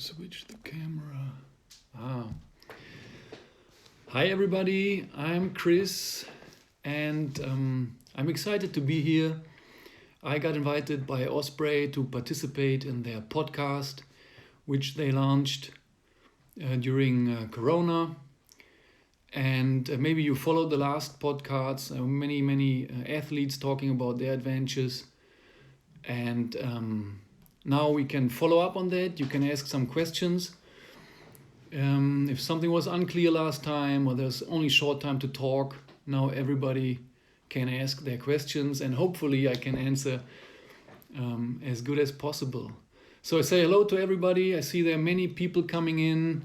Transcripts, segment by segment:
switch the camera. Hi everybody, I'm Chris and I'm excited to be here. I got invited by Osprey to participate in their podcast, which they launched during Corona. And maybe you followed the last podcasts, many athletes talking about their adventures. And now we can follow up on that. You can ask some questions. If something was unclear last time or there's only short time to talk, now everybody can ask their questions and hopefully I can answer as good as possible. So I say hello to everybody. I see there are many people coming in.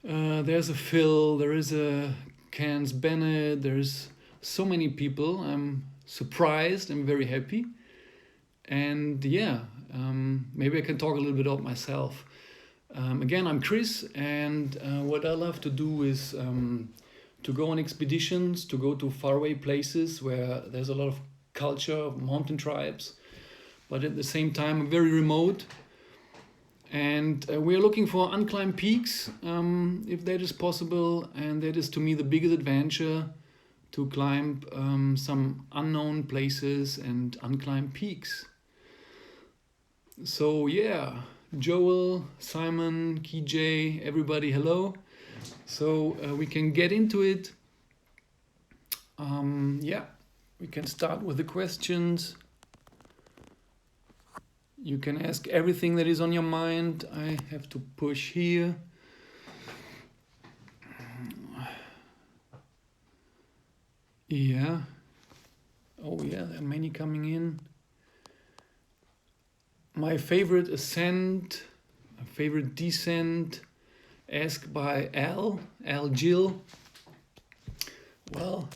There's a Phil, there is a Cans Bennett, there's so many people. I'm surprised, I'm very happy. And maybe I can talk a little bit about myself. Again, I'm Chris, and what I love to do is to go on expeditions, to go to faraway places where there's a lot of culture of mountain tribes, but at the same time very remote. And we are looking for unclimbed peaks, if that is possible, and that is to me the biggest adventure, to climb some unknown places and unclimbed peaks. So Joel, Simon, KJ, everybody, hello. So we can get into it. We can start with the questions. You can ask everything that is on your mind. I have to push here. There are many coming in. My favorite ascent, my favorite descent, asked by Al Gill. Well,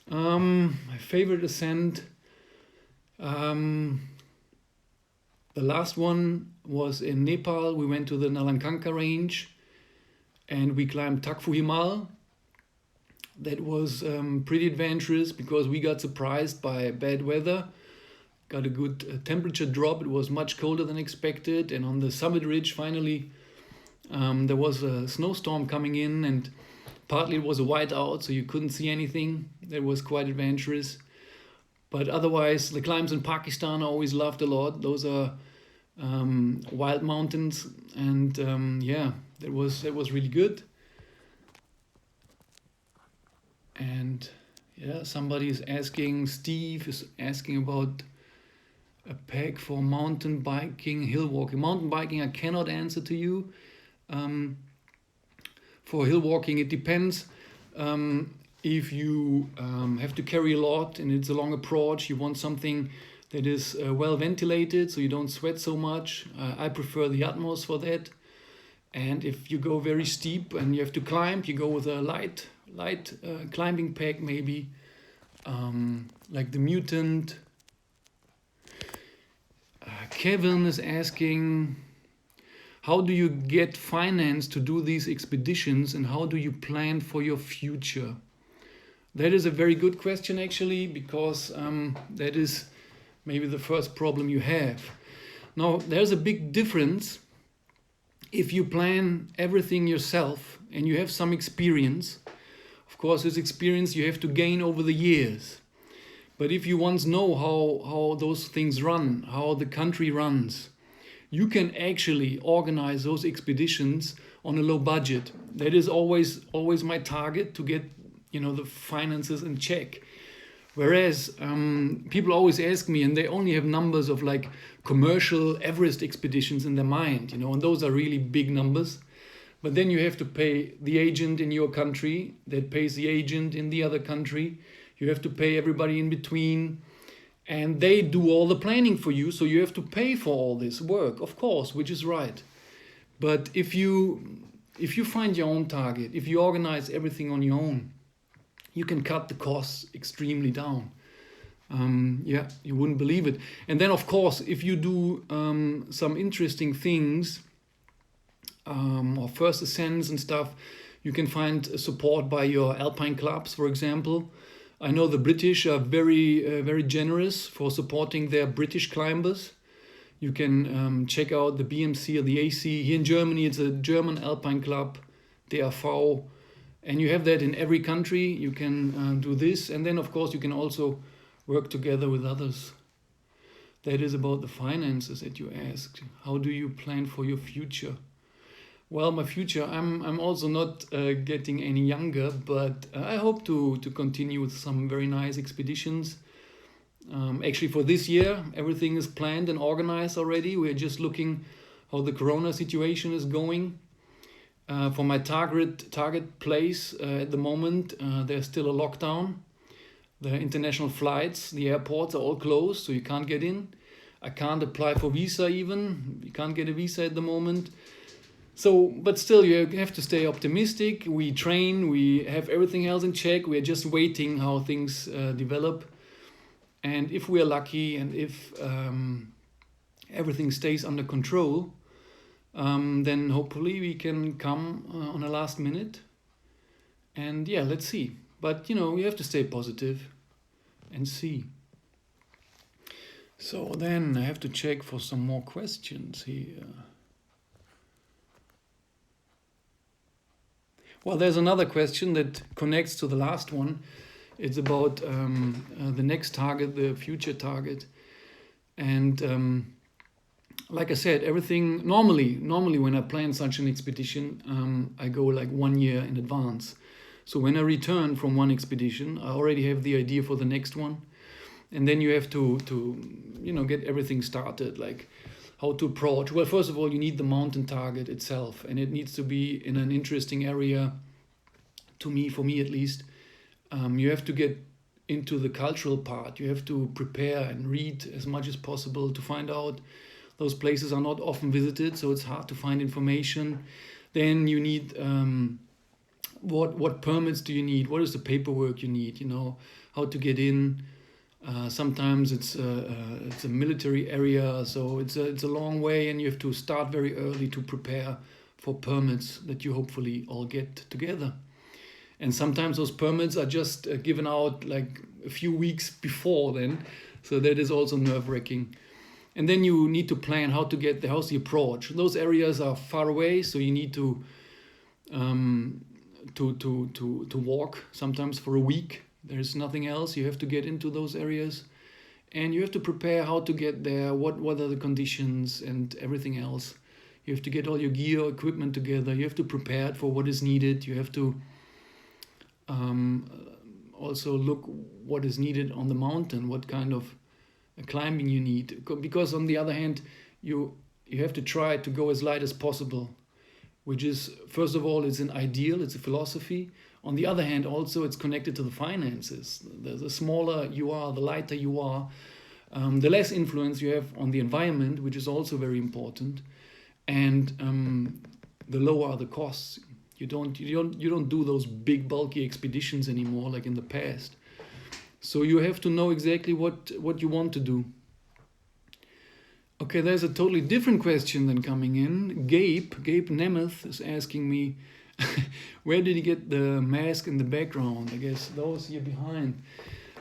my favorite ascent, the last one was in Nepal. We went to the Nalakanka range and we climbed Takfu Himal. That was pretty adventurous because we got surprised by bad weather. Got a good temperature drop. It was much colder than expected. And on the summit ridge, finally, there was a snowstorm coming in and partly it was a whiteout, so you couldn't see anything. That was quite adventurous. But otherwise, the climbs in Pakistan I always loved a lot. Those are wild mountains. And that was really good. And somebody is asking, Steve is asking about a pack for mountain biking, hill walking. Mountain biking I cannot answer to you. For hill walking it depends. If you have to carry a lot and it's a long approach, you want something that is well ventilated so you don't sweat so much. I prefer the Atmos for that. And if you go very steep and you have to climb, you go with a light climbing pack maybe, like the Mutant. Kevin is asking, how do you get finance to do these expeditions and how do you plan for your future? That is a very good question actually, because that is maybe the first problem you have. Now, there's a big difference if you plan everything yourself and you have some experience. Of course, this experience you have to gain over the years. But if you once know how those things run, how the country runs, you can actually organize those expeditions on a low budget. That is always my target, to get the finances in check. Whereas people always ask me, and they only have numbers of like commercial Everest expeditions in their mind, and those are really big numbers. But then you have to pay the agent in your country that pays the agent in the other country. You have to pay everybody in between. And they do all the planning for you. So you have to pay for all this work, of course, which is right. But if you find your own target, if you organize everything on your own, you can cut the costs extremely down. You wouldn't believe it. And then, of course, if you do some interesting things, or first ascents and stuff, you can find support by your alpine clubs, for example. I know the British are very generous for supporting their British climbers. You can check out the BMC or the AC. Here in Germany, it's a German Alpine Club, DAV, and you have that in every country. You can do this, and then of course you can also work together with others. That is about the finances that you asked. How do you plan for your future? Well, my future, I'm also not getting any younger, but I hope to continue with some very nice expeditions. Actually, for this year, everything is planned and organized already. We're just looking how the corona situation is going. For my target place at the moment, there's still a lockdown. The international flights, the airports are all closed, so you can't get in. I can't apply for visa even. You can't get a visa at the moment. So, but still, you have to stay optimistic. We train, we have everything else in check. We are just waiting how things develop. And if we are lucky and if everything stays under control, then hopefully we can come on a last minute. And yeah, let's see. But, you have to stay positive and see. So then I have to check for some more questions here. Well, there's another question that connects to the last one. It's about the next target, the future target. And like I said, everything normally when I plan such an expedition, I go like 1 year in advance. So when I return from one expedition, I already have the idea for the next one. And then you have to get everything started, like how to approach. Well, first of all, you need the mountain target itself, and it needs to be in an interesting area, for me at least. You have to get into the cultural part. You have to prepare and read as much as possible to find out. Those places are not often visited, so it's hard to find information. Then you need, what permits do you need? What is the paperwork you need? How to get in. Sometimes it's a military area, so it's a long way, and you have to start very early to prepare for permits that you hopefully all get together. And sometimes those permits are just given out like a few weeks before then, so that is also nerve-wracking. And then you need to plan how to get there, how's the approach. Those areas are far away, so you need to walk sometimes for a week. There's nothing else. You have to get into those areas, and you have to prepare how to get there, what are the conditions and everything else. You have to get all your gear, equipment together. You have to prepare it for what is needed. You have to also look what is needed on the mountain, what kind of climbing you need. Because on the other hand, you have to try to go as light as possible, which is, first of all, it's an ideal, it's a philosophy. On the other hand, also, it's connected to the finances. The smaller you are, the lighter you are, the less influence you have on the environment, which is also very important, and the lower are the costs. You don't do those big bulky expeditions anymore like in the past. So you have to know exactly what you want to do. Okay, there's a totally different question than coming in. Gabe Nemeth is asking me, where did he get the mask in the background? I guess those here behind.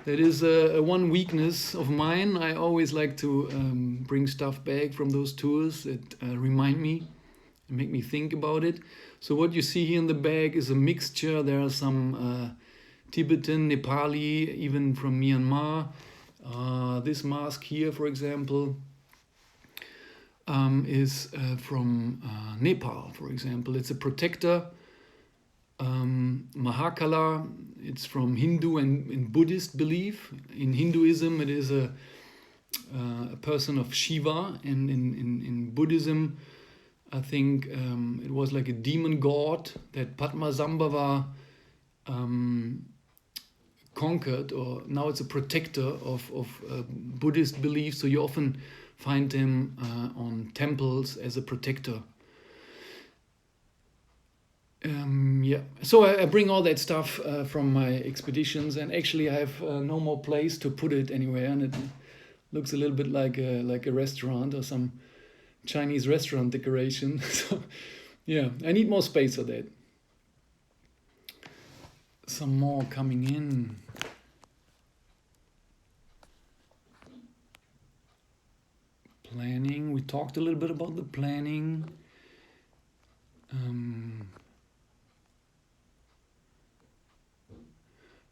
That is one weakness of mine. I always like to bring stuff back from those tours that remind me and make me think about it. So what you see here in the bag is a mixture. There are some Tibetan, Nepali, even from Myanmar. This mask here, for example, is from Nepal, for example. It's a protector. Mahakala, it's from Hindu and Buddhist belief. In Hinduism, it is a person of Shiva, and in Buddhism, I think it was like a demon god that Padmasambhava conquered, or now it's a protector of Buddhist belief. So you often find him on temples as a protector. So I bring all that stuff from my expeditions, and actually I have no more place to put it anywhere, and it looks a little bit like a restaurant or some Chinese restaurant decoration. So yeah, I need more space for that. Some more coming in. Planning. We talked a little bit about the planning.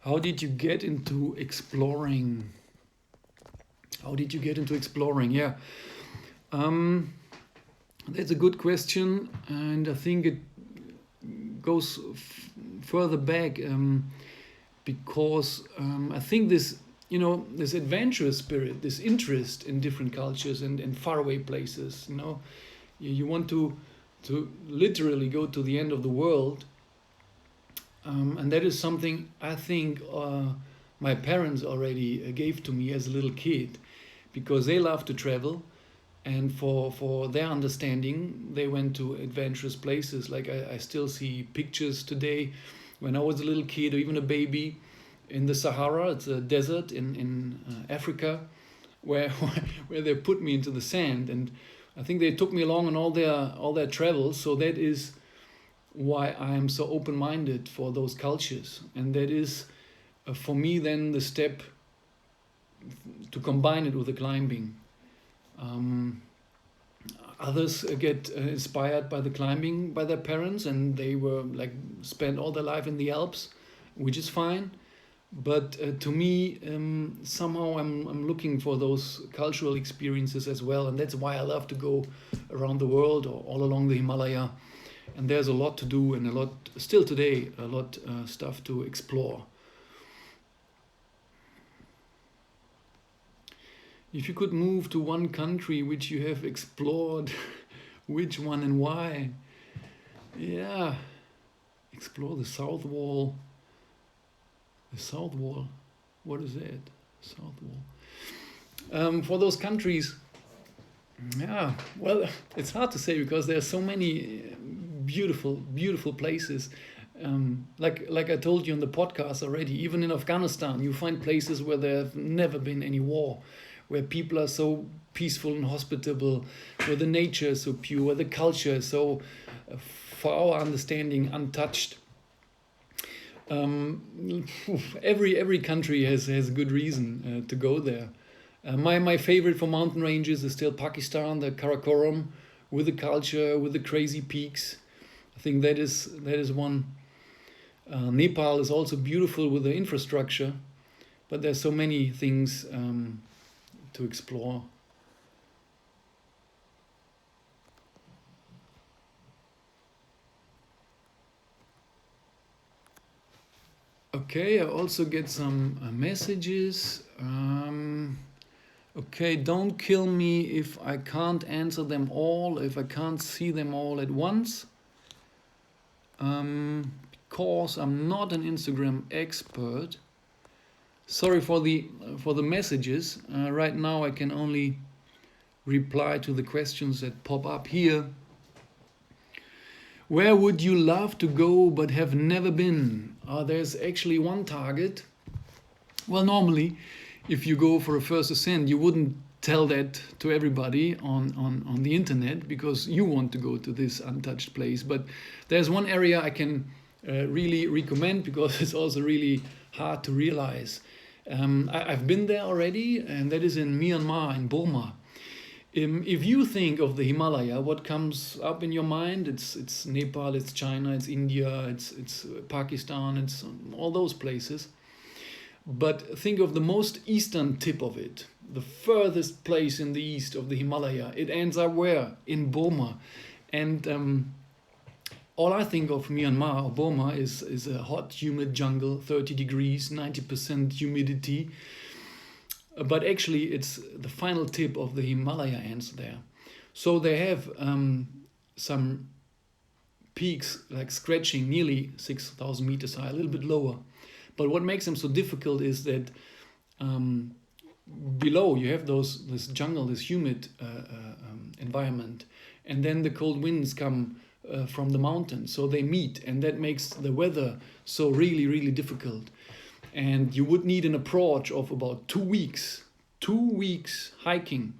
How did you get into exploring? Yeah, that's a good question, and I think it goes further back, because I think this adventurous spirit, this interest in different cultures and faraway places. You want to literally go to the end of the world. And that is something I think my parents already gave to me as a little kid, because they love to travel, and for their understanding, they went to adventurous places. Like I still see pictures today when I was a little kid or even a baby in the Sahara. It's a desert in Africa, where where they put me into the sand, and I think they took me along on all their travels. So that is why I am so open-minded for those cultures, and that is for me then the step to combine it with the climbing. Others get inspired by the climbing by their parents, and they were like spent all their life in the Alps, which is fine. But to me, somehow I'm looking for those cultural experiences as well, and that's why I love to go around the world or all along the Himalaya. And there's a lot to do, and a lot still today, a lot stuff to explore. If you could move to one country which you have explored, which one and why? Yeah, explore the South Wall. The South Wall, what is that? South Wall. For those countries, yeah, well, it's hard to say because there are so many beautiful places. Like I told you in the podcast already, even in Afghanistan, you find places where there have never been any war, where people are so peaceful and hospitable, where the nature is so pure, where the culture is so, for our understanding, untouched. Every country has a good reason to go there. My favorite for mountain ranges is still Pakistan, the Karakoram, with the culture, with the crazy peaks. I think that is one. Nepal is also beautiful with the infrastructure, but there's so many things to explore. Okay, I also get some messages. Okay, don't kill me if I can't answer them all, if I can't see them all at once. Because I'm not an Instagram expert. Sorry for the messages. Right now I can only reply to the questions that pop up here. Where would you love to go but have never been? There's actually one target. Well, normally, if you go for a first ascent, you wouldn't tell that to everybody on the internet because you want to go to this untouched place. But there's one area I can really recommend because it's also really hard to realize. I've been there already, and that is in Myanmar, in Burma. If you think of the Himalaya, what comes up in your mind? It's Nepal, it's China, it's India, it's Pakistan, it's all those places. But think of the most eastern tip of it, the furthest place in the east of the Himalaya. It ends up where? In Burma. And all I think of Myanmar or Burma is a hot, humid jungle, 30 degrees, 90% humidity. But actually, it's the final tip of the Himalaya ends there. So they have some peaks like scratching nearly 6,000 meters high, a little bit lower. But what makes them so difficult is that below you have this jungle, this humid environment, and then the cold winds come from the mountains. So they meet, and that makes the weather so really, really difficult. And you would need an approach of about 2 weeks, 2 weeks hiking,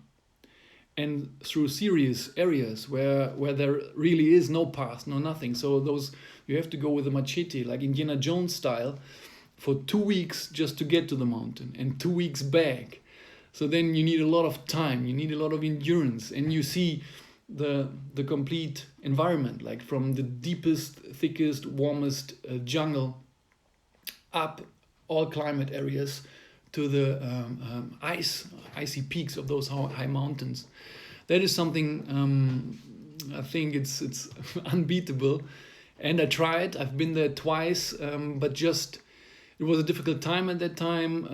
and through serious areas where there really is no path, no nothing. So you have to go with a machete, like Indiana Jones style, for 2 weeks just to get to the mountain, and 2 weeks back. So then you need a lot of time, you need a lot of endurance, and you see the complete environment, like from the deepest, thickest, warmest jungle up all climate areas to the icy peaks of those high mountains. That is something I think it's unbeatable. And I tried. I've been there twice, but just it was a difficult time at that time.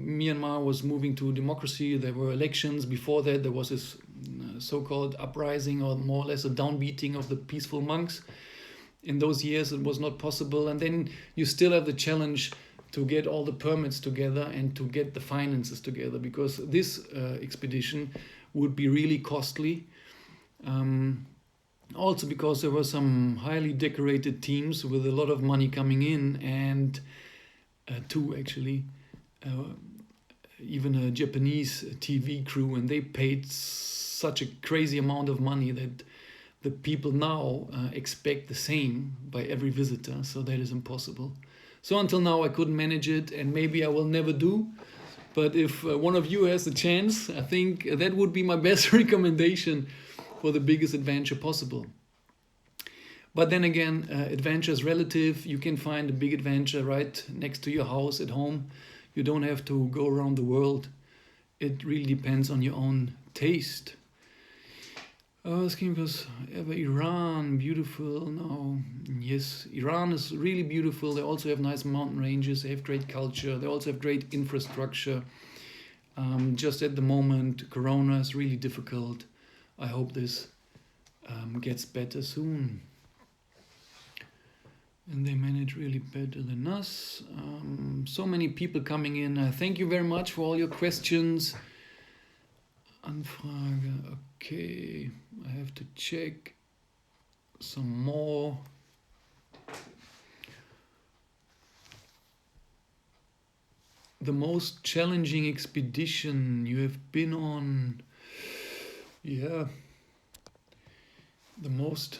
Myanmar was moving to democracy. There were elections. Before that, there was this so-called uprising, or more or less a downbeating of the peaceful monks. In those years, it was not possible. And then you still have the challenge to get all the permits together and to get the finances together, because this expedition would be really costly. Also because there were some highly decorated teams with a lot of money coming in, and two actually, even a Japanese TV crew, and they paid such a crazy amount of money that the people now expect the same by every visitor, so that is impossible. So until now I couldn't manage it, and maybe I will never do. But if one of you has the chance, I think that would be my best recommendation for the biggest adventure possible. But then again, adventure is relative. You can find a big adventure right next to your house at home. You don't have to go around the world. It really depends on your own taste. Asking because ever Iran, beautiful. No, yes, Iran is really beautiful. They also have nice mountain ranges. They have great culture. They also have great infrastructure. Just at the moment, Corona is really difficult. I hope this gets better soon. And they manage really better than us. So many people coming in. Thank you very much for all your questions. Anfrage, okay. I have to check some more. The most challenging expedition you have been on? Yeah. The most...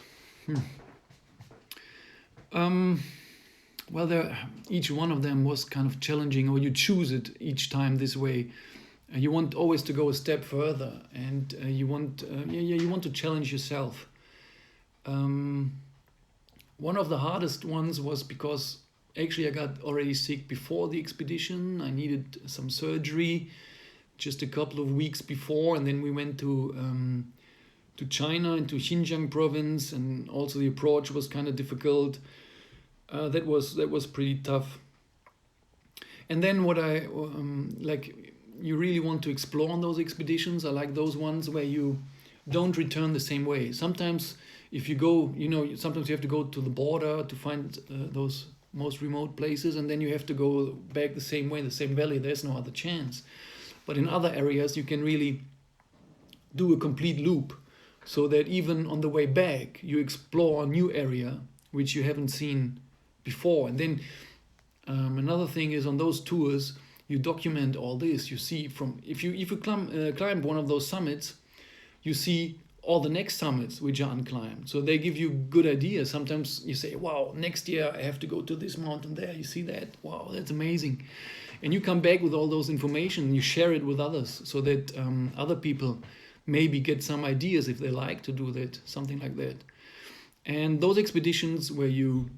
well, each one of them was kind of challenging, or you choose it each time this way. You want always to go a step further, and you want to challenge yourself. One of the hardest ones was because actually I got already sick before the expedition. I needed some surgery just a couple of weeks before, and then we went to China, into Xinjiang province, and also the approach was kind of difficult. That was pretty tough. And then what I you really want to explore on those expeditions. I like those ones where you don't return the same way. Sometimes if you go, sometimes you have to go to the border to find those most remote places, and then you have to go back the same way, the same valley. There's no other chance. But in other areas, you can really do a complete loop, so that even on the way back, you explore a new area which you haven't seen before. And then another thing is, on those tours, you document all this. You see if you climb one of those summits, you see all the next summits which are unclimbed. So they give you good ideas. Sometimes you say, wow, next year I have to go to this mountain there. You see that? Wow, that's amazing. And you come back with all those information and you share it with others, so that other people maybe get some ideas if they like to do that, something like that. And those expeditions where you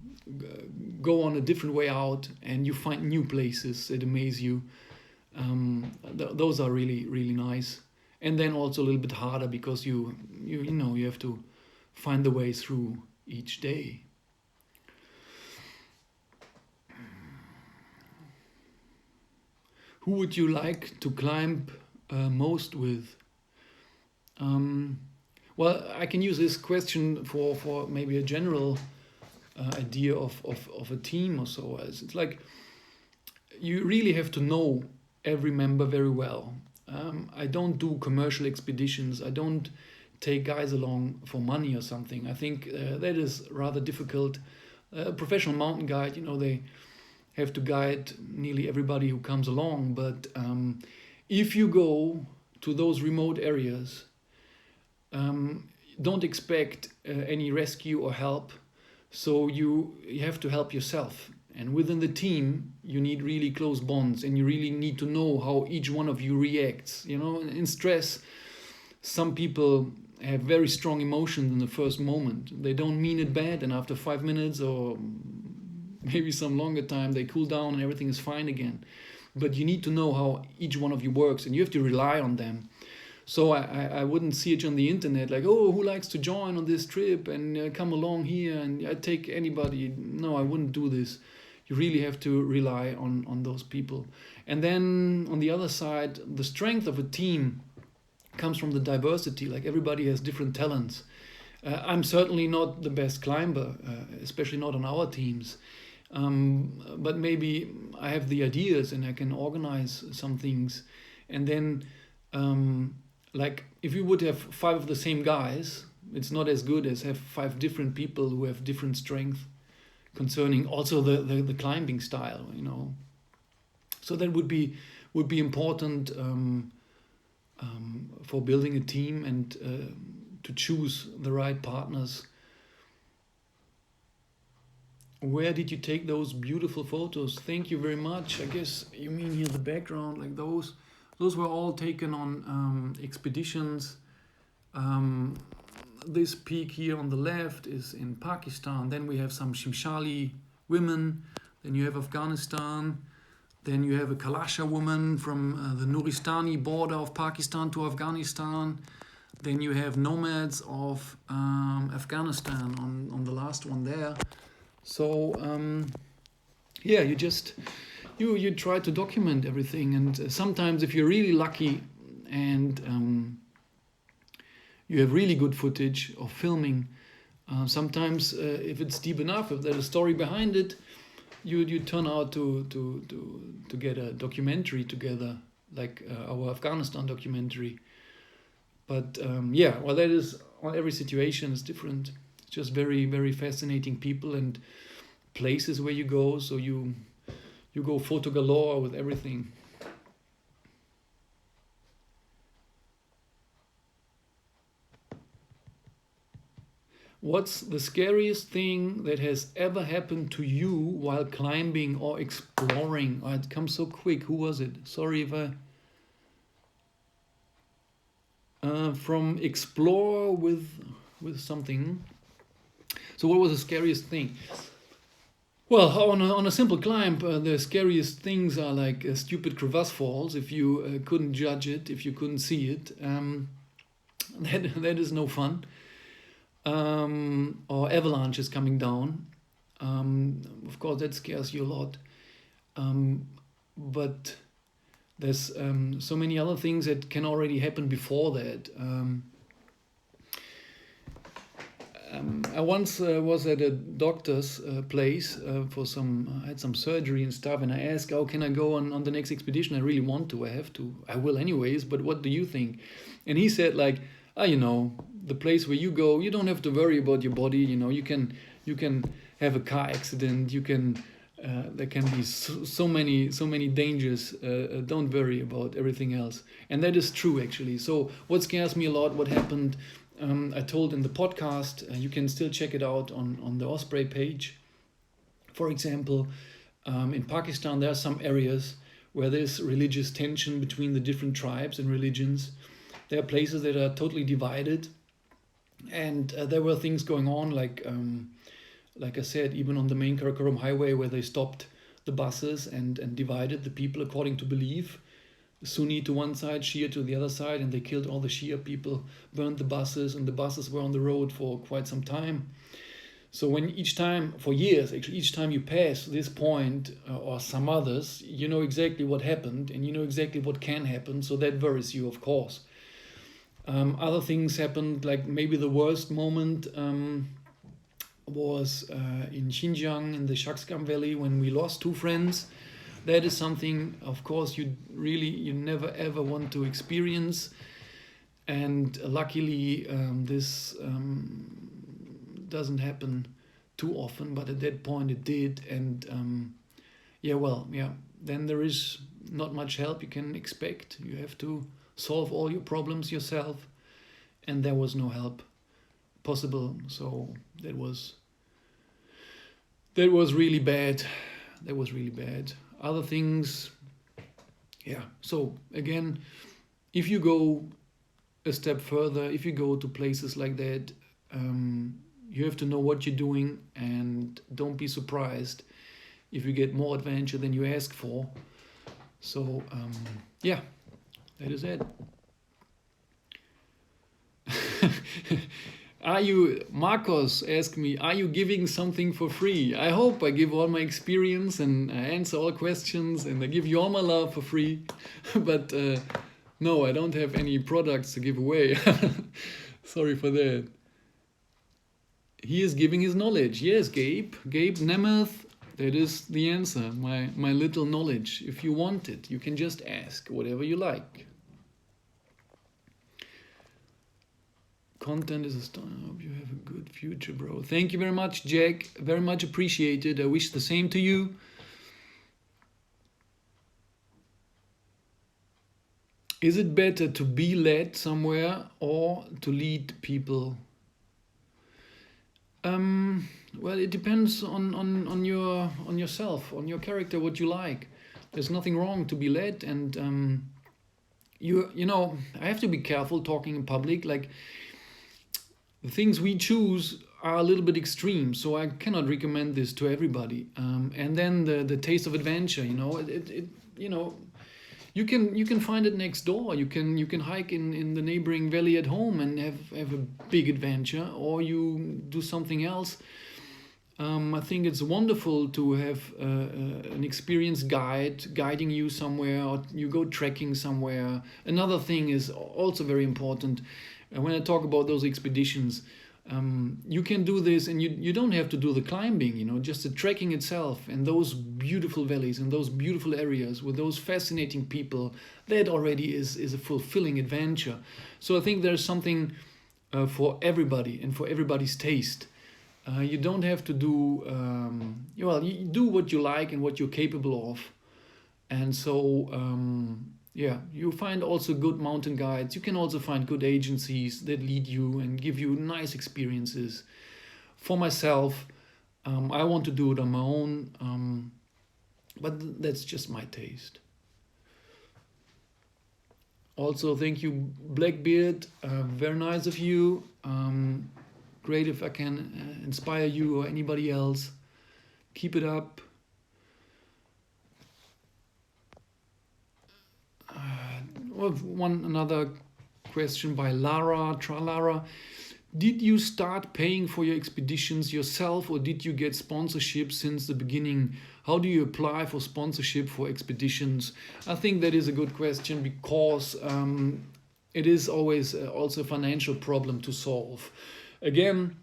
go on a different way out and you find new places that amaze you, those are really, really nice. And then also a little bit harder because you have to find the way through each day. Who would you like to climb most with? Well, I can use this question for maybe a general idea of a team or so. It's like you really have to know every member very well. I don't do commercial expeditions. I don't take guys along for money or something. I think that is rather difficult. A professional mountain guide, they have to guide nearly everybody who comes along. But if you go to those remote areas, don't expect any rescue or help. So you have to help yourself. And within the team, you need really close bonds, and you really need to know how each one of you reacts. In stress, some people have very strong emotions in the first moment. They don't mean it bad, and after 5 minutes or maybe some longer time, they cool down and everything is fine again. But you need to know how each one of you works, and you have to rely on them. So I wouldn't see it on the internet like, oh, who likes to join on this trip and come along here and I take anybody. No, I wouldn't do this. You really have to rely on those people. And then on the other side, the strength of a team comes from the diversity. Like everybody has different talents. I'm certainly not the best climber, especially not on our teams. But maybe I have the ideas and I can organize some things. And then like if you would have 5 of the same guys, it's not as good as have 5 different people who have different strength concerning also the climbing style, So that would be important for building a team and to choose the right partners. Where did you take those beautiful photos? Thank you very much. I guess you mean here the background, like those. Those were all taken on expeditions. This peak here on the left is in Pakistan. Then we have some Shimshali women. Then you have Afghanistan. Then you have a Kalasha woman from the Nuristani border of Pakistan to Afghanistan. Then you have nomads of Afghanistan on the last one there. So yeah, you try to document everything, and sometimes if you're really lucky and you have really good footage of filming, sometimes if it's deep enough, if there's a story behind it, you turn out to get a documentary together, like our Afghanistan documentary. But yeah, well, that is, every situation is different. It's just very, very fascinating people and places where you go. So you go photo galore with everything. What's the scariest thing that has ever happened to you while climbing or exploring? Oh, it comes so quick. Who was it? Sorry if I... from explore with something. So what was the scariest thing? Well, on a simple climb, the scariest things are like stupid crevasse falls. If you couldn't judge it, if you couldn't see it, that is no fun. Or avalanches coming down. Of course, that scares you a lot. But there's so many other things that can already happen before that. I once was at a doctor's place for I had some surgery and stuff, and I asked, "Oh, can I go on the next expedition? I really want to. I have to. I will anyways. But what do you think?" And he said, like, the place where you go, you don't have to worry about your body. You can have a car accident. You can. There can be so many dangers. Don't worry about everything else, and that is true actually. So what scares me a lot, what happened, I told in the podcast. You can still check it out on the Osprey page. For example, in Pakistan there are some areas where there's religious tension between the different tribes and religions. There are places that are totally divided, and there were things going on like I said, even on the main Karakoram highway, where they stopped the buses and divided the people according to belief. Sunni to one side, Shia to the other side, and they killed all the Shia people, burned the buses, and the buses were on the road for quite some time. So each time you pass this point or some others, you know exactly what happened, and you know exactly what can happen, so that worries you, of course. Other things happened, like maybe the worst moment was in Xinjiang in the Shaksgam Valley when we lost 2 friends. That is something, of course, you never ever want to experience. And luckily, this doesn't happen too often, but at that point it did. And then there is not much help you can expect. You have to solve all your problems yourself, and there was no help possible. So that was really bad. that was really bad. Other things, yeah. So again, if you go a step further, if you go to places like that, you have to know what you're doing, and don't be surprised if you get more adventure than you ask for. So yeah, that is it. Are you, Marcos asked me, are you giving something for free? I hope I give all my experience and I answer all questions and I give you all my love for free. But no, I don't have any products to give away. Sorry for that. He is giving his knowledge. Yes, Gabe. Gabe Nemeth, that is the answer. My little knowledge. If you want it, you can just ask whatever you like. Content is a star. I hope you have a good future, bro. Thank you very much, Jack. Very much appreciated. I wish the same to you. Is it better to be led somewhere or to lead people? Well, it depends on yourself, on your character, what you like. There's nothing wrong to be led, and you know, I have to be careful talking in public. Like, the things we choose are a little bit extreme, so I cannot recommend this to everybody. And then the taste of adventure, you know, it you know, you can find it next door. You can hike in the neighboring valley at home and have a big adventure, or you do something else. I think it's wonderful to have an experienced guide guiding you somewhere, or you go trekking somewhere. Another thing is also very important. When I talk about those expeditions, you can do this, and you don't have to do the climbing, you know, just the trekking itself and those beautiful valleys and those beautiful areas with those fascinating people. That already is a fulfilling adventure. So I think there's something for everybody and for everybody's taste. You don't have to do, well, you do what you like and what you're capable of. And so, yeah, you find also good mountain guides. You can also find good agencies that lead you and give you nice experiences. For myself, I want to do it on my own, but that's just my taste. Also, thank you, Blackbeard. Very nice of you. Great if I can inspire you or anybody else. Keep it up. Another question by Lara Tralara. Did you start paying for your expeditions yourself, or did you get sponsorship since the beginning? How do you apply for sponsorship for expeditions? I think that is a good question, because it is always also a financial problem to solve. Again,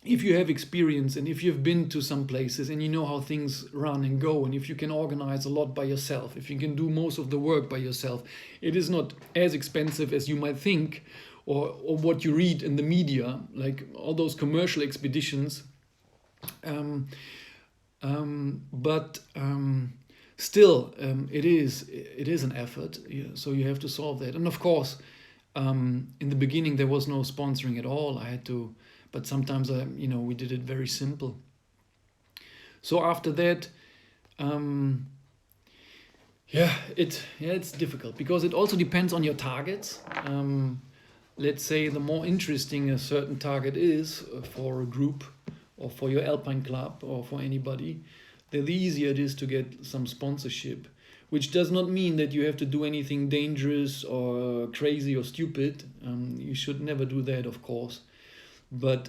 if you have experience and if you've been to some places and you know how things run and go, and if you can organize a lot by yourself, if you can do most of the work by yourself, it is not as expensive as you might think, or what you read in the media, like all those commercial expeditions. But still, it is an effort. Yeah, so you have to solve that. And of course, in the beginning there was no sponsoring at all. I had to. But sometimes, we did it very simple. So after that, it's difficult, because it also depends on your targets. Let's say the more interesting a certain target is for a group, or for your alpine club, or for anybody, then the easier it is to get some sponsorship. Which does not mean that you have to do anything dangerous or crazy or stupid. You should never do that, of course. But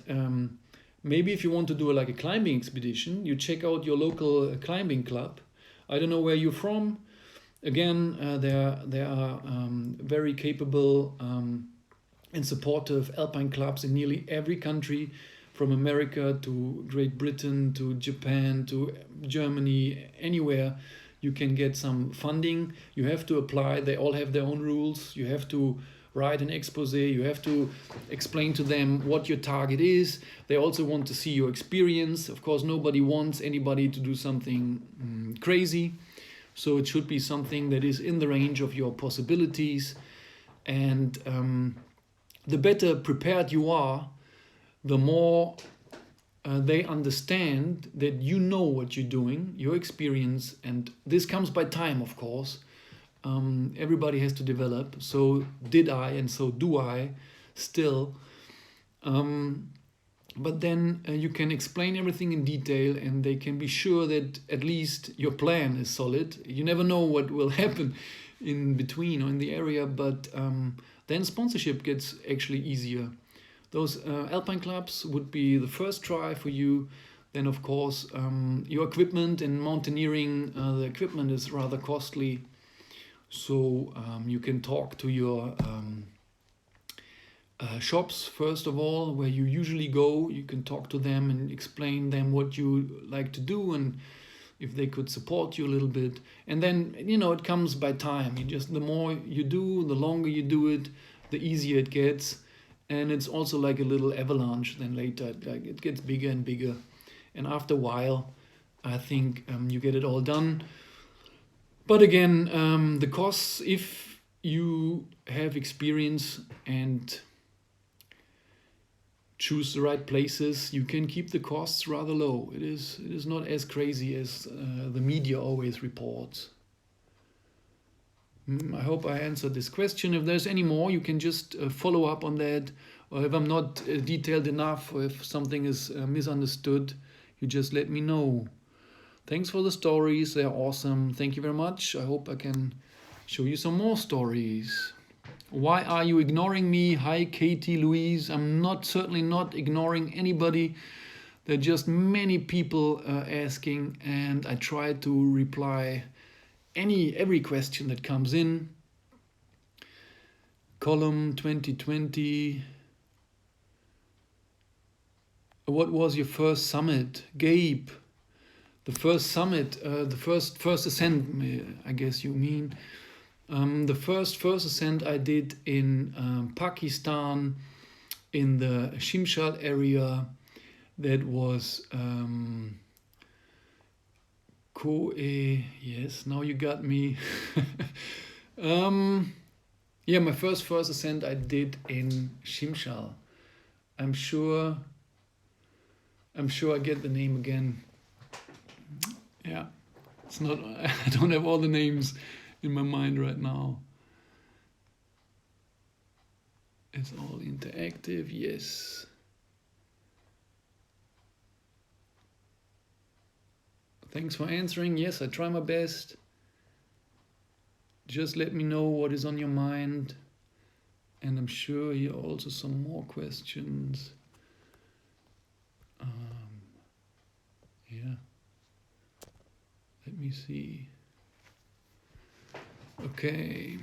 maybe if you want to do a climbing expedition, you check out your local climbing club. I don't know where you're from. Again, there are very capable and supportive alpine clubs in nearly every country, from America to Great Britain to Japan to Germany. Anywhere you can get some funding. You have to apply. They all have their own rules. You have to write an expose. You have to explain to them what your target is. They also want to see your experience. Of course, nobody wants anybody to do something crazy. So it should be something that is in the range of your possibilities. And the better prepared you are, the more they understand that you know what you're doing, your experience, and this comes by time, of course. Everybody has to develop. So did I, and so do I still. But then you can explain everything in detail, and they can be sure that at least your plan is solid. You never know what will happen in between or in the area, but then sponsorship gets actually easier. Those alpine clubs would be the first try for you. Then, of course, your equipment in mountaineering, the equipment is rather costly. So you can talk to your shops, first of all, where you usually go. You can talk to them and explain them what you like to do and if they could support you a little bit. And then, it comes by time. The more you do, the longer you do it, the easier it gets. And it's also like a little avalanche then later. Like it gets bigger and bigger. And after a while, I think you get it all done. But again, the costs, if you have experience and choose the right places, you can keep the costs rather low. It is not as crazy as the media always reports. I hope I answered this question. If there's any more, you can just follow up on that. Or if I'm not detailed enough, or if something is misunderstood, you just let me know. Thanks for the stories. They're awesome. Thank you very much. I hope I can show you some more stories. Why are you ignoring me? Hi, Katie, Louise. I'm certainly not ignoring anybody. There are just many people asking, and I try to reply every question that comes in. Column 2020. What was your first summit? Gabe. The first summit, the first ascent, I guess you mean. The first ascent I did in Pakistan, in the Shimshal area. That was Koe. Yes, now you got me. My first ascent I did in Shimshal. I'm sure I get the name again. Yeah, it's not. I don't have all the names in my mind right now. It's all interactive. Yes. Thanks for answering. Yes, I try my best. Just let me know what is on your mind. And I'm sure here are also some more questions. Yeah. Let me see. Okay.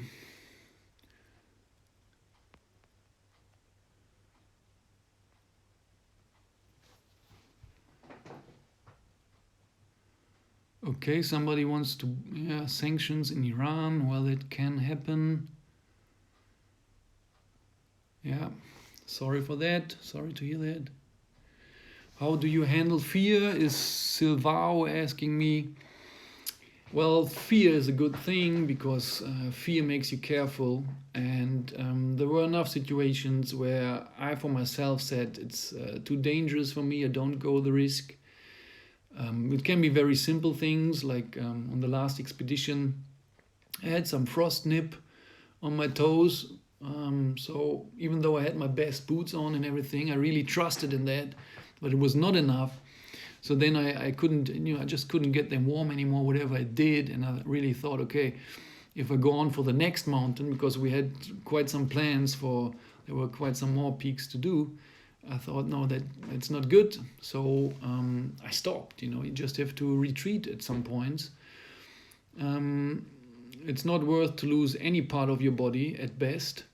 Okay, somebody wants to, sanctions in Iran. Well, it can happen. Yeah, sorry for that. Sorry to hear that. How do you handle fear? Is Silvao asking me. Well, fear is a good thing because fear makes you careful. And there were enough situations where I, for myself, said it's too dangerous for me. I don't go the risk. It can be very simple things, like on the last expedition, I had some frost nip on my toes. So even though I had my best boots on and everything, I really trusted in that, but it was not enough. So then I couldn't, I just couldn't get them warm anymore, whatever I did. And I really thought, okay, if I go on for the next mountain, because we had quite some plans there were quite some more peaks to do. I thought, no, that's not good. So I stopped, you just have to retreat at some points. It's not worth to lose any part of your body at best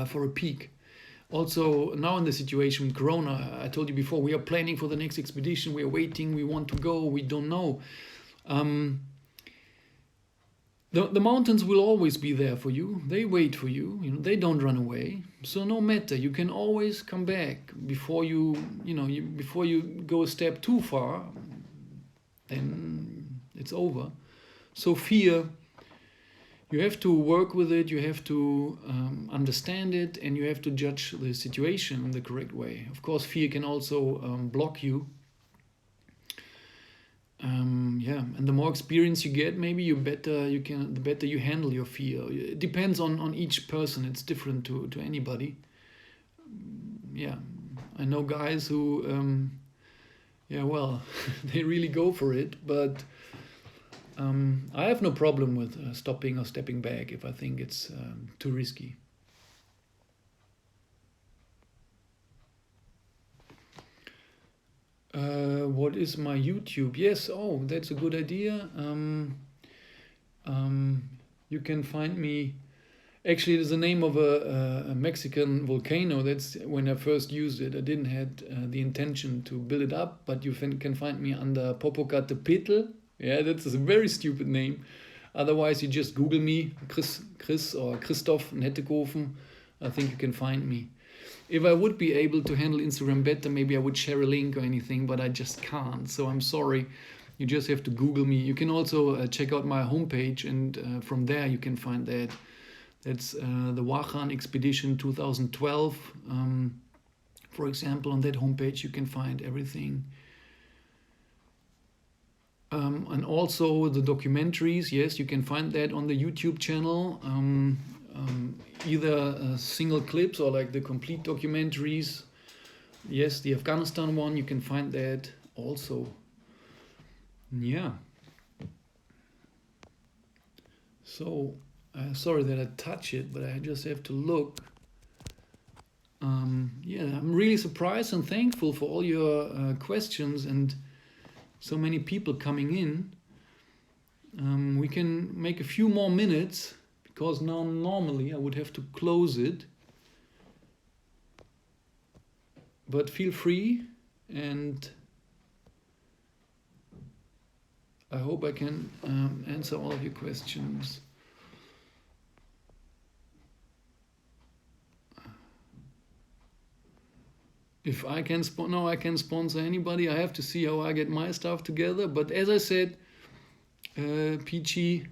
for a peak. Also, now in the situation with Corona, I told you before, we are planning for the next expedition. We are waiting. We want to go. We don't know. The mountains will always be there for you. They wait for you. They don't run away. So no matter, you can always come back before before you go a step too far. Then it's over. So fear, you have to work with it, you have to understand it, and you have to judge the situation in the correct way. Of course, fear can also block you. And the more experience you get, maybe the better you handle your fear. It depends on each person. It's different to anybody. I know guys who, they really go for it, but I have no problem with stopping or stepping back if I think it's too risky. What is my YouTube? Yes, that's a good idea. You can find me. Actually, it is the name of a Mexican volcano. That's when I first used it. I didn't have the intention to build it up, but you can find me under Popocatépetl. Yeah, that's a very stupid name. Otherwise, you just Google me, Chris or Christoph Nettekofen. I think you can find me. If I would be able to handle Instagram better, maybe I would share a link or anything, but I just can't. So I'm sorry. You just have to Google me. You can also check out my homepage, and from there you can find that. That's the Wakhan Expedition 2012. For example, on that homepage you can find everything. And also the documentaries, yes, you can find that on the YouTube channel. Either single clips or like the complete documentaries. Yes, the Afghanistan one, you can find that also. Yeah. So, sorry that I touch it, but I just have to look. I'm really surprised and thankful for all your questions and so many people coming in. We can make a few more minutes, because now normally I would have to close it. But feel free, and I hope I can answer all of your questions. If I can I can sponsor anybody. I have to see how I get my stuff together. But as I said, Peachy,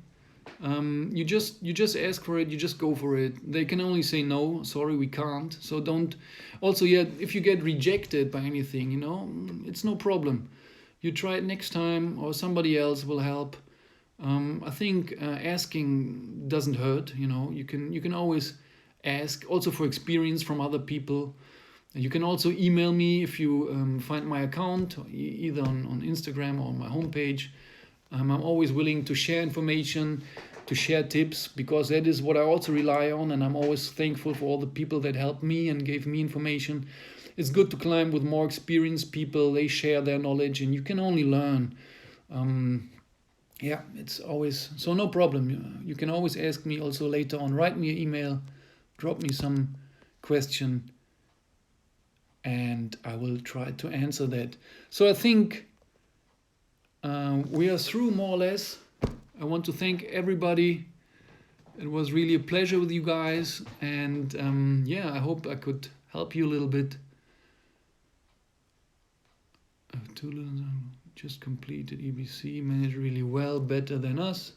you just ask for it, you just go for it. They can only say no, sorry, we can't. So don't. Also, if you get rejected by anything, it's no problem. You try it next time, or somebody else will help. I think asking doesn't hurt. You can always ask, also for experience from other people. You can also email me if you find my account, either on Instagram or on my homepage. I'm always willing to share information, to share tips, because that is what I also rely on, and I'm always thankful for all the people that helped me and gave me information. It's good to climb with more experienced people. They share their knowledge, and you can only learn. It's always, so no problem. You can always ask me also later on. Write me an email, drop me some question, and I will try to answer that. So I think we are through more or less. I want to thank everybody. It was really a pleasure with you guys, and I hope I could help you a little bit. Just completed EBC, managed really well, better than us.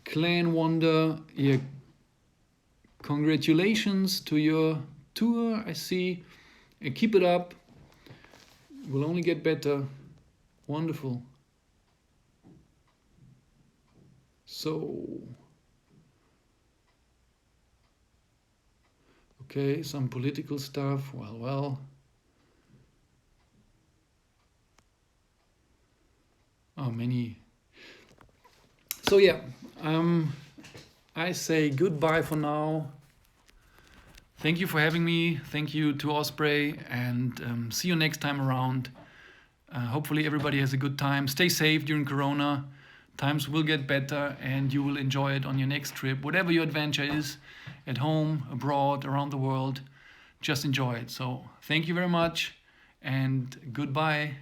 Clan Wonder, congratulations to your tour, I see. And keep it up. We'll only get better. Wonderful. So, okay, some political stuff. Well. Many. So I say goodbye for now. Thank you for having me. Thank you to Osprey, and see you next time around. Hopefully everybody has a good time. Stay safe during Corona. Times will get better, and you will enjoy it on your next trip. Whatever your adventure is, at home, abroad, around the world, just enjoy it. So thank you very much, and goodbye.